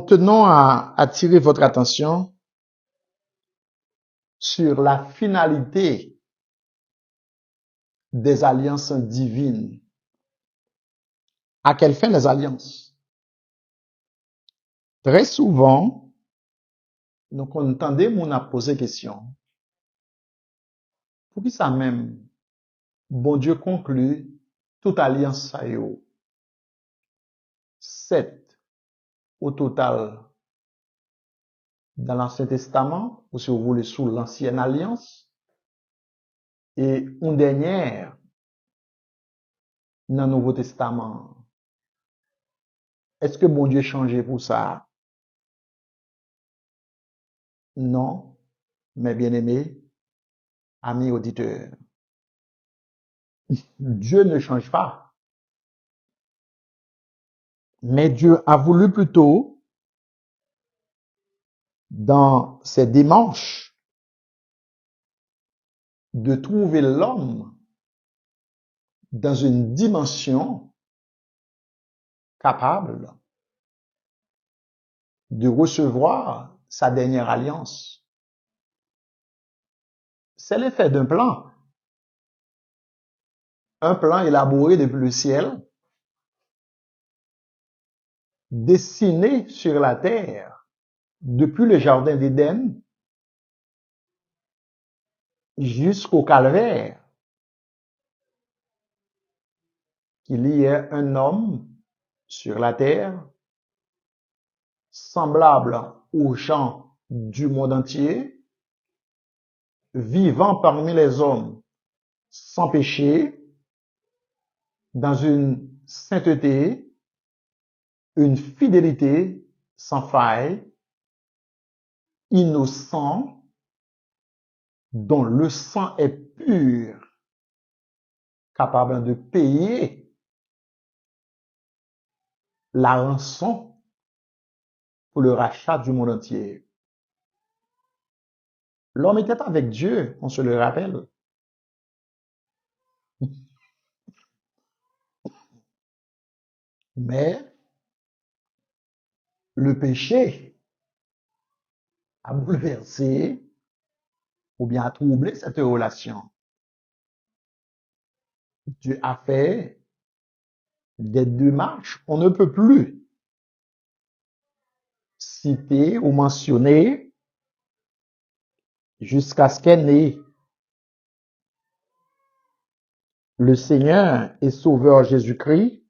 Tenons à attirer votre attention sur la finalité des alliances divines. À quelle fin les alliances? Très souvent, nous entendons à poser question. Pour qui ça même, bon Dieu conclut toute alliance à yo. 7 au total dans l'Ancien Testament, ou si vous voulez sous l'Ancienne Alliance, et une dernière dans le Nouveau Testament. Est-ce que bon Dieu changé pour ça? Non, mes bien-aimés, amis auditeurs. Dieu ne change pas. Mais Dieu a voulu plutôt, dans ses démarches, de trouver l'homme dans une dimension capable de recevoir sa dernière alliance. C'est l'effet d'un plan. Un plan élaboré depuis le ciel, dessiné sur la terre depuis le jardin d'Éden jusqu'au calvaire, qu'il y ait un homme sur la terre semblable aux gens du monde entier, vivant parmi les hommes sans péché, dans une sainteté, une fidélité sans faille, innocent, dont le sang est pur, capable de payer la rançon pour le rachat du monde entier. L'homme était avec Dieu, on se le rappelle. Mais le péché a bouleversé ou bien a troublé cette relation. Dieu a fait des démarches, on ne peut plus citer ou mentionner jusqu'à ce qu'est né le Seigneur et Sauveur Jésus-Christ,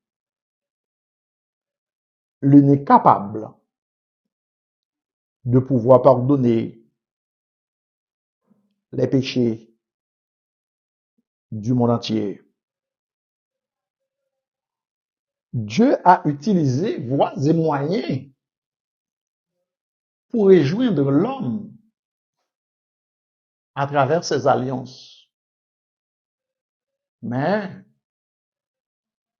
l'unique capable de pouvoir pardonner les péchés du monde entier. Dieu a utilisé voies et moyens pour rejoindre l'homme à travers ses alliances. Mais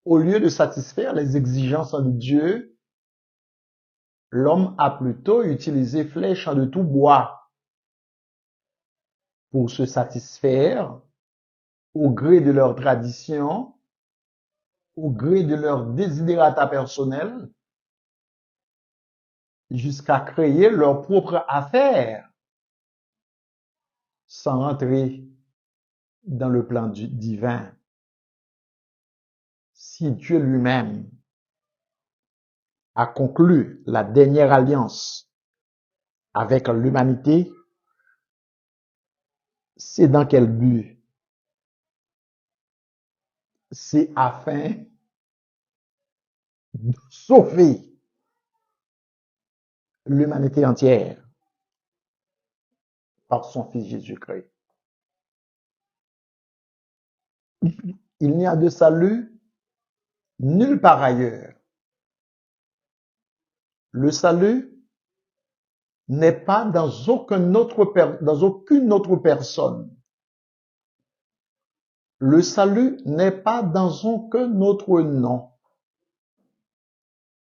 au lieu de satisfaire les exigences de Dieu, l'homme a plutôt utilisé flèches de tout bois pour se satisfaire au gré de leur tradition, au gré de leur désidérata personnel, jusqu'à créer leur propre affaire sans rentrer dans le plan divin. Si Dieu lui-même a conclu la dernière alliance avec l'humanité, c'est dans quel but? C'est afin de sauver l'humanité entière par son Fils Jésus-Christ. Il n'y a de salut nulle part ailleurs. Le salut n'est pas dans aucune autre personne. Le salut n'est pas dans aucun autre nom.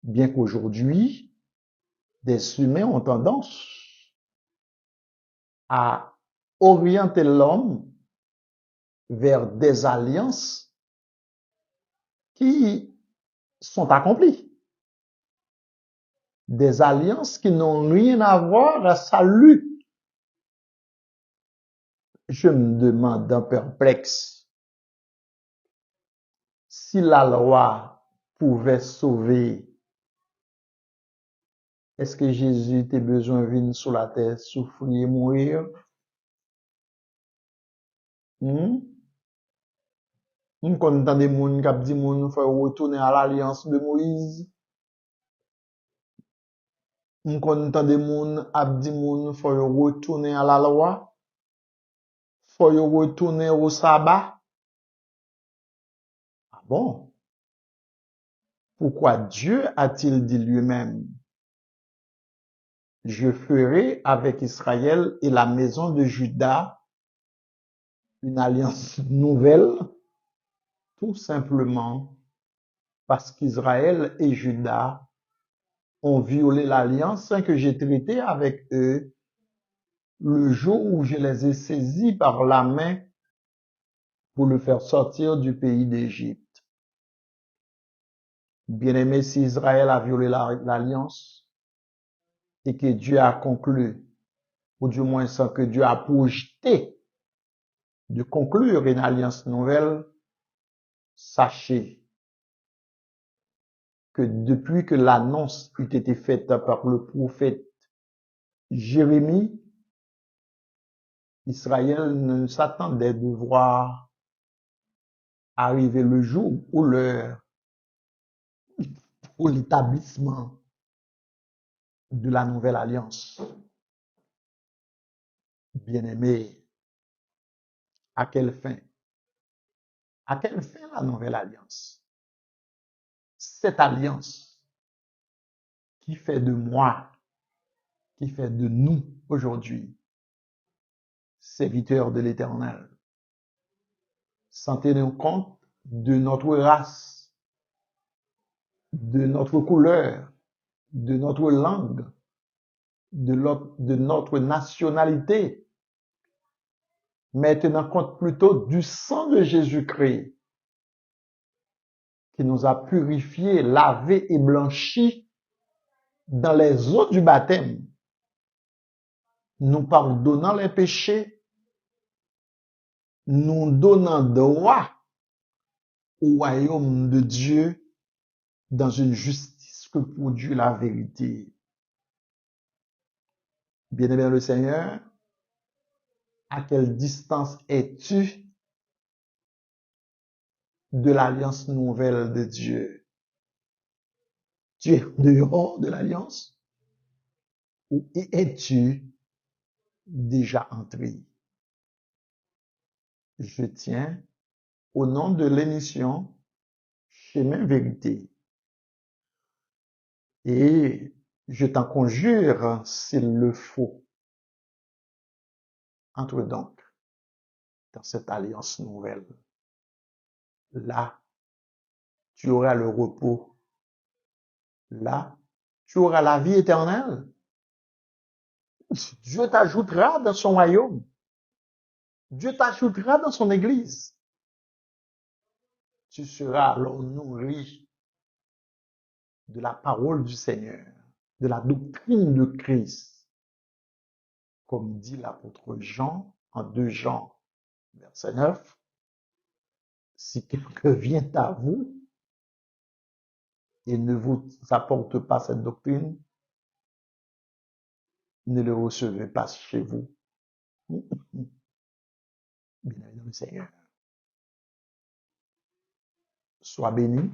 Bien qu'aujourd'hui, des humains ont tendance à orienter l'homme vers des alliances qui sont accomplies. des alliances qui n'ont rien à voir à salut. Je me demande en perplexe si la loi pouvait sauver. Est-ce que Jésus était besoin de venir sur la terre, souffrir, mourir? On connaît des gens qui disent qu'il faut retourner à l'alliance de Moïse. On connaît des gens qui disent qu'il faut retourner à la loi. Il faut retourner au sabbat. Ah bon? Pourquoi Dieu a-t-il dit lui-même, je ferai avec Israël et la maison de Juda une alliance nouvelle, tout simplement parce qu'Israël et Juda ont violé l'alliance que j'ai traitée avec eux le jour où je les ai saisis par la main pour le faire sortir du pays d'Égypte. Bien-aimé, si Israël a violé l'alliance et que Dieu a conclu, ou du moins sans que Dieu a projeté de conclure une alliance nouvelle, sachez que depuis que l'annonce eut été faite par le prophète Jérémie, Israël ne s'attendait de voir arriver le jour ou l'heure pour l'établissement de la nouvelle alliance. Bien-aimé, à quelle fin? À quelle fin la nouvelle alliance? Cette alliance qui fait de moi, qui fait de nous aujourd'hui, serviteurs de l'Éternel, sans tenir compte de notre race, de notre couleur, de notre langue, de notre nationalité, mais tenant compte plutôt du sang de Jésus-Christ qui nous a purifiés, lavés et blanchis dans les eaux du baptême, nous pardonnant les péchés, nous donnant droit au royaume de Dieu dans une justice que produit la vérité. Bien-aimé le Seigneur, à quelle distance es-tu de l'alliance nouvelle de Dieu? Tu es dehors de l'alliance ou es-tu déjà entré? Je tiens au nom de l'émission Chemin Vérité et je t'en conjure, s'il le faut, entre donc dans cette alliance nouvelle. Là, tu auras le repos. Là, tu auras la vie éternelle. Dieu t'ajoutera dans son royaume. Dieu t'ajoutera dans son église. Tu seras alors nourri de la parole du Seigneur, de la doctrine de Christ, comme dit l'apôtre Jean en 2 Jean, verset 9. Si quelqu'un vient à vous et ne vous apporte pas cette doctrine, ne le recevez pas chez vous. Bien-aimé dans le Seigneur. Sois béni,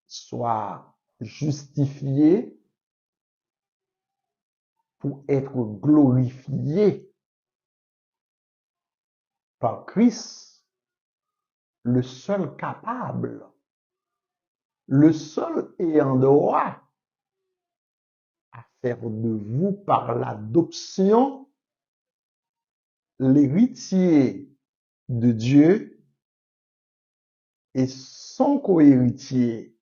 sois justifié pour être glorifié par Christ, le seul capable, le seul ayant droit à faire de vous par l'adoption l'héritier de Dieu et son co-héritier.